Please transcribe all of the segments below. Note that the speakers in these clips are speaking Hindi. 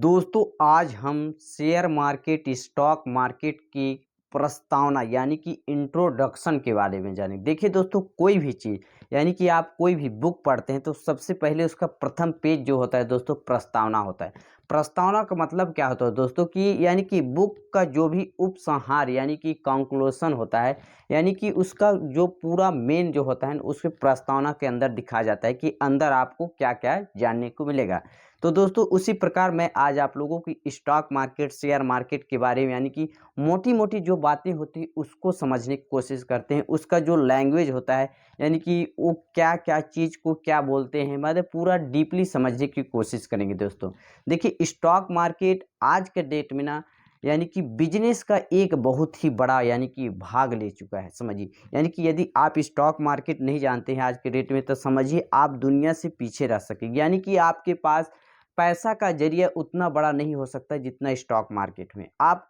दोस्तों आज हम शेयर मार्केट स्टॉक मार्केट की प्रस्तावना यानी कि इंट्रोडक्शन के बारे में जानेंगे। देखिए दोस्तों, कोई भी चीज़ यानी कि आप कोई भी बुक पढ़ते हैं तो सबसे पहले उसका प्रथम पेज जो होता है दोस्तों प्रस्तावना होता है। प्रस्तावना का मतलब क्या होता है दोस्तों कि यानी कि बुक का जो भी उपसंहार यानी कि कंक्लूजन होता है, यानी कि उसका जो पूरा मेन जो होता है उसके प्रस्तावना के अंदर दिखाया जाता है कि अंदर आपको क्या क्या जानने को मिलेगा। तो दोस्तों उसी प्रकार मैं आज आप लोगों की स्टॉक मार्केट शेयर मार्केट के बारे में यानी कि मोटी-मोटी जो बातें होती हैं उसको समझने की कोशिश करते हैं। उसका जो लैंग्वेज होता है यानी कि वो क्या-क्या चीज़ को क्या बोलते हैं, मतलब पूरा डीपली समझने की कोशिश करेंगे दोस्तों। देखिए स्टॉक मार्केट आज के डेट में ना यानी कि बिज़नेस का एक बहुत ही बड़ा यानी कि भाग ले चुका है, समझिए। यानी कि यदि आप स्टॉक मार्केट नहीं जानते हैं आज के डेट में तो समझिए आप दुनिया से पीछे रह सकेंगे। यानी कि आपके पास पैसा का ज़रिया उतना बड़ा नहीं हो सकता जितना स्टॉक मार्केट में। आप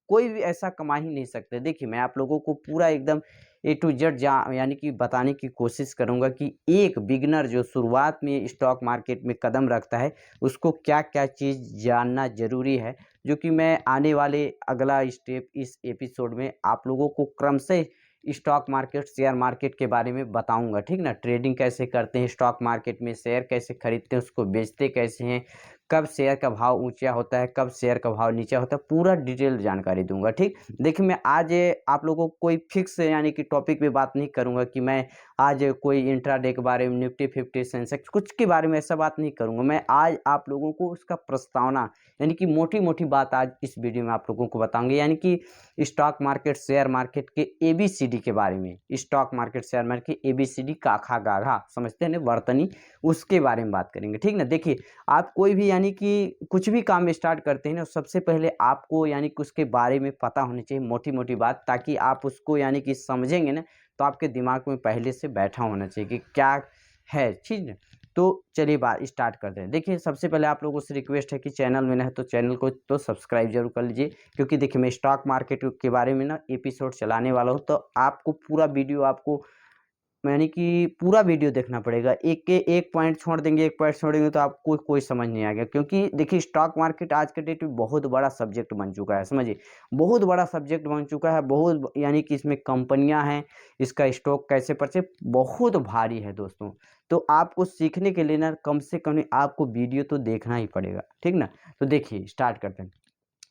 कोई भी ऐसा कमा ही नहीं सकते। देखिए मैं आप लोगों को पूरा एकदम ए टू जेड जा यानी कि बताने की कोशिश करूँगा कि एक बिगिनर जो शुरुआत में स्टॉक मार्केट में कदम रखता है, उसको क्या-क्या चीज़ जानना ज़रूरी है, जो कि मैं आने वाले अगला स्टेप इस एपिसोड में आप लोगों को क्रमशः स्टॉक मार्केट, शेयर मार्केट के बारे में बताऊँगा, ठीक ना? ट्रेडिंग कैसे करते हैं स्टॉक मार्केट में, शेयर कैसे खरीदते हैं, उसको बेचते कैसे हैं, कब शेयर का भाव ऊँचा होता है, कब शेयर का भाव नीचा होता है, पूरा डिटेल जानकारी दूँगा, ठीक? देखिए मैं आज आप लोगों को कोई फिक्स यानी कि टॉपिक पे बात नहीं करूँगा कि मैं आज कोई इंट्राडे के बारे में, निफ्टी 50, सेंसेक्स कुछ के बारे में ऐसा बात नहीं करूँगा। मैं आज आप लोगों को उसका प्रस्तावना यानी कि मोटी-मोटी बात आज इस वीडियो में आप लोगों को बताऊँगी, यानी कि स्टॉक मार्केट, शेयर मार्केट के एबीसीडी के बारे में। स्टॉक मार्केट, शेयर मार्केट की एबीसीडी का खा गा घा समझते हैं ना वर्तनी, उसके बारे में बात करेंगे, ठीक ना? देखिए आप कोई भी यानी कि कुछ भी काम स्टार्ट करते हैं ना, सबसे पहले आपको यानी कि उसके बारे में पता होनी चाहिए मोटी-मोटी बात, ताकि आप उसको यानी कि समझेंगे ना, तो आपके दिमाग में पहले से बैठा होना चाहिए कि क्या है चीज़। तो चलिए बात स्टार्ट करते हैं। देखिए सबसे पहले आप लोगों से रिक्वेस्ट है कि चैनल में नए हैं तो चैनल को तो सब्सक्राइब ज़रूर कर लीजिए, क्योंकि देखिए मैं स्टॉक मार्केट के बारे में ना एपिसोड चलाने वाला हूँ, तो आपको पूरा वीडियो आपको यानी कि पूरा वीडियो देखना पड़ेगा। एक के एक पॉइंट छोड़ देंगे, एक पॉइंट छोड़ेंगे तो आपको कोई समझ नहीं आएगा, क्योंकि देखिए स्टॉक मार्केट आज के डेट में बहुत बड़ा सब्जेक्ट बन चुका है, समझिए। बहुत बड़ा सब्जेक्ट बन चुका है, बहुत यानी कि इसमें कंपनियाँ हैं, इसका स्टॉक कैसे परचेज़ बहुत भारी है दोस्तों। तो आपको सीखने के लिए ना कम से कम आपको वीडियो तो देखना ही पड़ेगा, ठीक ना? तो देखिए स्टार्ट करते हैं।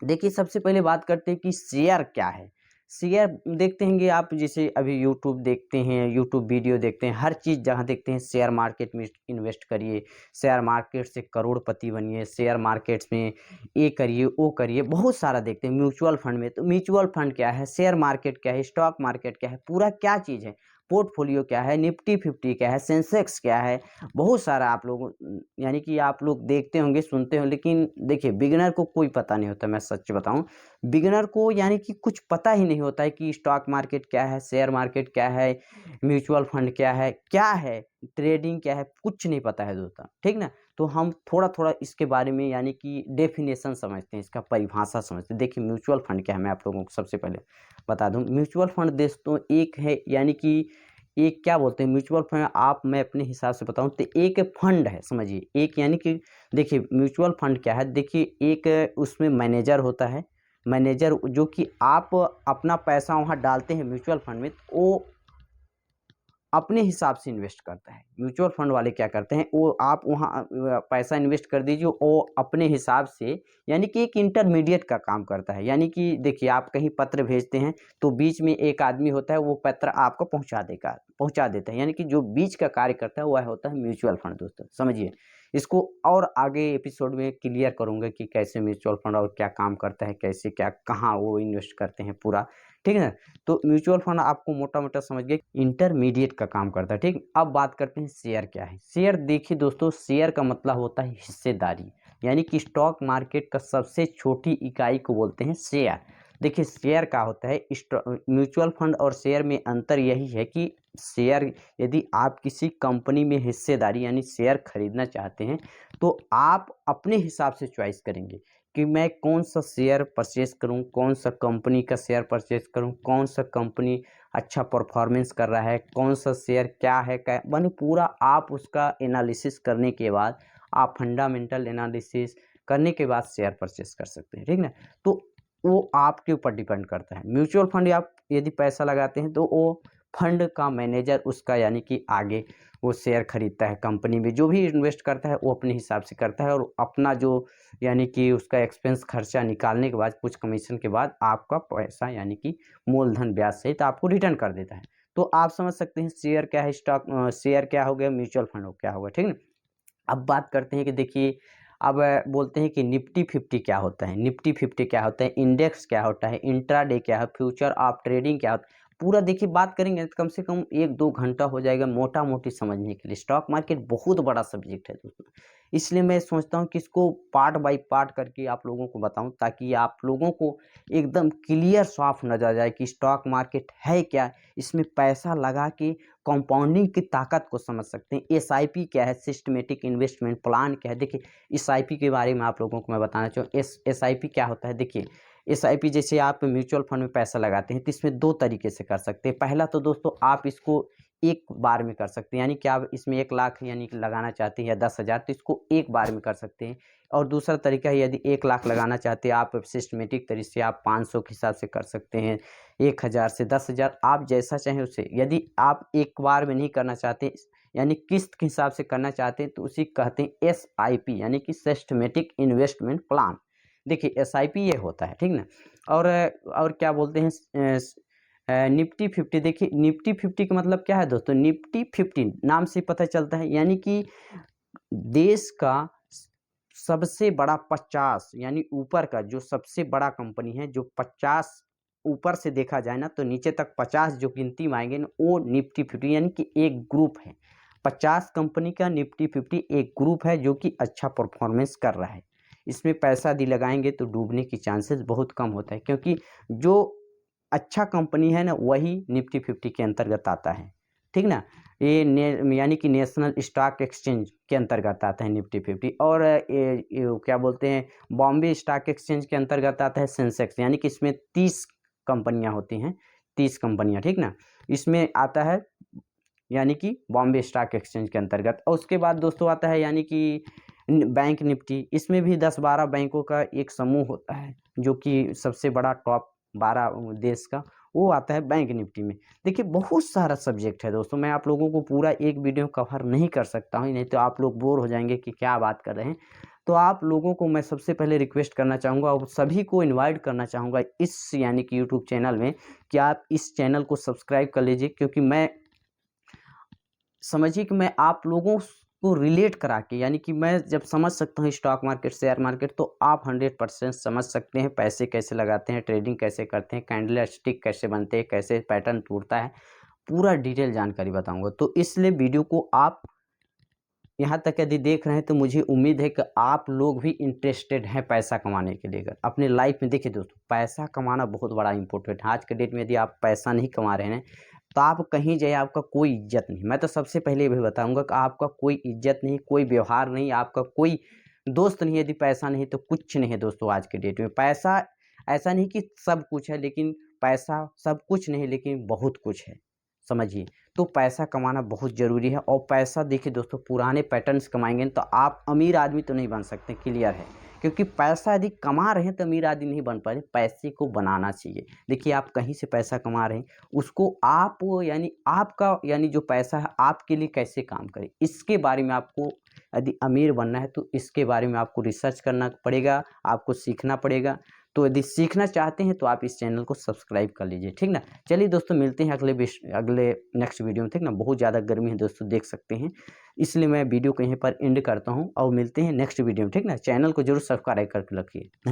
देखिए सबसे पहले बात करते हैं कि शेयर क्या है। शेयर देखते होंगे आप, जैसे अभी यूट्यूब देखते हैं, यूट्यूब वीडियो देखते हैं, हर चीज़ जहाँ देखते हैं शेयर मार्केट में इन्वेस्ट करिए, शेयर मार्केट से करोड़पति बनिए, शेयर मार्केट्स में ये करिए, वो करिए, बहुत सारा देखते हैं। म्यूचुअल फंड में तो म्यूचुअल फंड क्या है, शेयर मार्केट क्या है, स्टॉक मार्केट क्या है, पूरा क्या चीज़ है, पोर्टफोलियो क्या है, निफ्टी 50 क्या है, सेंसेक्स क्या है, बहुत सारा आप लोग यानी कि आप लोग देखते होंगे, सुनते हो, लेकिन देखिए बिगिनर को कोई पता नहीं होता, मैं सच बताऊँ। बिगिनर को यानी कि कुछ पता ही नहीं होता है कि स्टॉक मार्केट क्या है, शेयर मार्केट क्या है, म्यूचुअल फंड क्या है, ट्रेडिंग क्या है, कुछ नहीं पता है दोस्तों, ठीक ना? तो हम थोड़ा-थोड़ा इसके बारे में यानी कि डेफिनेशन समझते हैं, इसका परिभाषा समझते हैं। देखिए म्यूचुअल फंड क्या है, मैं आप लोगों को सबसे पहले बता दूँ। म्यूचुअल फंड दोस्तों एक है यानी कि एक क्या बोलते हैं म्यूचुअल फंड, आप मैं अपने हिसाब से बताऊँ तो एक फंड है, समझिए। एक यानी कि देखिए म्यूचुअल फंड क्या है, देखिए एक उसमें मैनेजर होता है, मैनेजर जो कि आप अपना पैसा वहाँ डालते हैं म्यूचुअल फंड में, वो अपने हिसाब से इन्वेस्ट करता है। म्यूचुअल फंड वाले क्या करते हैं, वो आप वहाँ पैसा इन्वेस्ट कर दीजिए, वो अपने हिसाब से यानी कि एक इंटरमीडिएट का काम करता है। यानी कि देखिए आप कहीं पत्र भेजते हैं, तो बीच में एक आदमी होता है, वो पत्र आपको पहुँचा देता है। यानी कि जो बीच का कार्य करता है, वह होता है म्यूचुअल फंड दोस्तों, समझिए। इसको और आगे एपिसोड में क्लियर करूँगा कि कैसे म्यूचुअल फंड और क्या काम करता है, कैसे क्या कहाँ वो इन्वेस्ट करते हैं पूरा, ठीक है ना? तो म्यूचुअल फंड आपको मोटा-मोटा समझ गए इंटरमीडिएट का काम करता है, ठीक। अब बात करते हैं शेयर क्या है। शेयर देखिए दोस्तों, शेयर का मतलब होता है हिस्सेदारी, यानी कि स्टॉक मार्केट का सबसे छोटी इकाई को बोलते हैं शेयर। देखिए शेयर क्या होता है, म्यूचुअल फंड और शेयर में अंतर यही है कि शेयर यदि आप किसी कंपनी में हिस्सेदारी यानी शेयर खरीदना चाहते हैं, तो आप अपने हिसाब से चॉइस करेंगे कि मैं कौन-सा शेयर परचेज़ करूँ, कौन-सा कंपनी का शेयर परचेज़ करूँ, कौन-सा कंपनी अच्छा परफ़ॉर्मेंस कर रहा है, कौन-सा शेयर क्या है, क्या माने पूरा आप उसका एनालिसिस करने के बाद आप फंडामेंटल एनालिसिस, करने के बाद शेयर परचेस कर सकते हैं, ठीक ना। तो वो आपके ऊपर डिपेंड करता है। म्यूचुअल फंड आप यदि पैसा लगाते हैं तो वो फंड का मैनेजर उसका यानी कि आगे वो शेयर खरीदता है कंपनी में, जो भी इन्वेस्ट करता है वो अपने हिसाब से करता है और अपना जो यानी कि उसका एक्सपेंस खर्चा निकालने के बाद कुछ कमीशन के बाद आपका पैसा यानी कि मूलधन ब्याज सहित आपको रिटर्न कर देता है। तो आप समझ सकते हैं शेयर क्या है, स्टॉक शेयर क्या हो गया, म्यूचुअल फंड हो क्या होगा, ठीक है। अब बात करते हैं कि देखिए अब बोलते हैं कि निफ्टी 50 क्या होता है, निफ्टी 50 क्या होता है, इंडेक्स क्या होता है, इंट्राडे क्या है, फ्यूचर ऑफ ट्रेडिंग क्या होता है, पूरा देखिए बात करेंगे तो कम से कम 1-2 घंटा हो जाएगा मोटा मोटी समझने के लिए। स्टॉक मार्केट बहुत बड़ा सब्जेक्ट है दोस्तों, इसलिए मैं सोचता हूँ कि इसको पार्ट बाय पार्ट करके आप लोगों को बताऊँ ताकि आप लोगों को एकदम क्लियर साफ नजर आ जाए कि स्टॉक मार्केट है क्या, इसमें पैसा लगा के कंपाउंडिंग की ताकत को समझ सकते हैं। एसआईपी क्या है, सिस्टमेटिक इन्वेस्टमेंट प्लान क्या है। देखिए एसआईपी के बारे में आप लोगों को मैं बताना चाहूँ, एसआईपी क्या होता है। देखिए एसआईपी जैसे आप म्यूचुअल फंड में पैसा लगाते हैं तो इसमें 2 तरीके से कर सकते हैं। पहला तो दोस्तों आप इसको एक बार में कर सकते हैं, यानी कि आप इसमें 1 लाख यानी कि लगाना चाहते हैं या 10,000 तो इसको एक बार में कर सकते हैं। और दूसरा तरीका है यदि 1 लाख लगाना चाहते हैं आप सिस्टमेटिक तरीके से आप 500 के हिसाब से कर सकते हैं, 1,000 से 10,000 आप जैसा चाहें उससे। यदि आप एक बार में नहीं करना चाहते यानी किस्त के हिसाब से करना चाहते हैं तो उसी कहते हैं एसआईपी यानी कि सिस्टमेटिक इन्वेस्टमेंट प्लान। देखिए एसआईपी ये होता है, ठीक ना। और क्या बोलते हैं निफ्टी 50। देखिए निफ्टी 50 का मतलब क्या है दोस्तों, निफ्टी 50 नाम से पता चलता है यानी कि देश का सबसे बड़ा 50 यानी ऊपर का जो सबसे बड़ा कंपनी है, जो 50 ऊपर से देखा जाए ना तो नीचे तक 50 जो गिनती में आएंगे ना वो निफ्टी 50 यानी कि एक ग्रुप है। 50 कंपनी का निफ्टी 50 एक ग्रुप है जो कि अच्छा परफॉर्मेंस कर रहा है। इसमें पैसा यदि लगाएंगे तो डूबने की चांसेस बहुत कम होता है, क्योंकि जो अच्छा कंपनी है ना वही निफ्टी 50 के अंतर्गत आता है, ठीक ना। ये यानी कि नेशनल स्टॉक एक्सचेंज के अंतर्गत आता है निफ्टी 50। और ये क्या बोलते हैं बॉम्बे स्टॉक एक्सचेंज के अंतर्गत आता है सेंसेक्स, यानी कि इसमें 30 कंपनियां होती हैं, 30 कंपनियां, ठीक ना। इसमें आता है यानी कि बॉम्बे स्टॉक एक्सचेंज के अंतर्गत। और उसके बाद दोस्तों आता है यानी कि बैंक निफ्टी, इसमें भी 10-12 बैंकों का एक समूह होता है जो कि सबसे बड़ा टॉप 12 देश का, वो आता है बैंक निफ्टी में। देखिए बहुत सारा सब्जेक्ट है दोस्तों, मैं आप लोगों को पूरा एक वीडियो कवर नहीं कर सकता हूँ, नहीं तो आप लोग बोर हो जाएंगे कि क्या बात कर रहे हैं। तो आप लोगों को मैं सबसे पहले रिक्वेस्ट करना चाहूँगा और सभी को इनवाइट करना चाहूँगा इस यानी कि यूट्यूब चैनल में कि आप इस चैनल को सब्सक्राइब कर लीजिए, क्योंकि मैं समझिए कि मैं आप लोगों को रिलेट करा के यानी कि मैं जब समझ सकता हूँ स्टॉक मार्केट शेयर मार्केट तो आप 100% समझ सकते हैं पैसे कैसे लगाते हैं, ट्रेडिंग कैसे करते हैं, कैंडल स्टिक कैसे बनते हैं, कैसे पैटर्न टूटता है, पूरा डिटेल जानकारी बताऊंगा। तो इसलिए वीडियो को आप यहाँ तक यदि देख रहे हैं तो मुझे उम्मीद है कि आप लोग भी इंटरेस्टेड हैं पैसा कमाने के लिए। अगर अपने लाइफ में देखिए दोस्तों पैसा कमाना बहुत बड़ा इंपॉर्टेंट है। आज के डेट में यदि आप पैसा नहीं कमा रहे हैं तो आप कहीं जाइए आपका कोई इज्जत नहीं। मैं तो सबसे पहले ये भी बताऊंगा कि आपका कोई इज्जत नहीं, कोई व्यवहार नहीं, आपका कोई दोस्त नहीं यदि पैसा नहीं तो कुछ नहीं है दोस्तों। आज के डेट में पैसा ऐसा नहीं कि सब कुछ है, लेकिन पैसा सब कुछ नहीं लेकिन बहुत कुछ है, समझिए। तो पैसा कमाना बहुत ज़रूरी है। और पैसा देखिए दोस्तों पुराने पैटर्न्स कमाएंगे तो आप अमीर आदमी तो नहीं बन सकते, क्लियर है। क्योंकि पैसा यदि कमा रहे हैं तो अमीर आदमी नहीं बन पा रहे, पैसे को बनाना चाहिए। देखिए आप कहीं से पैसा कमा रहे हैं उसको आप यानी आपका यानी जो पैसा है आपके लिए कैसे काम करे, इसके बारे में आपको यदि अमीर बनना है तो इसके बारे में आपको रिसर्च करना पड़ेगा, आपको सीखना पड़ेगा। तो यदि सीखना चाहते हैं तो आप इस चैनल को सब्सक्राइब कर लीजिए, ठीक ना। चलिए दोस्तों मिलते हैं अगले नेक्स्ट वीडियो में, ठीक ना। बहुत ज़्यादा गर्मी है दोस्तों देख सकते हैं, इसलिए मैं वीडियो को यहीं पर एंड करता हूं और मिलते हैं नेक्स्ट वीडियो में, ठीक ना। चैनल को जरूर सब्सक्राइब करके रखिए। धन्यवाद।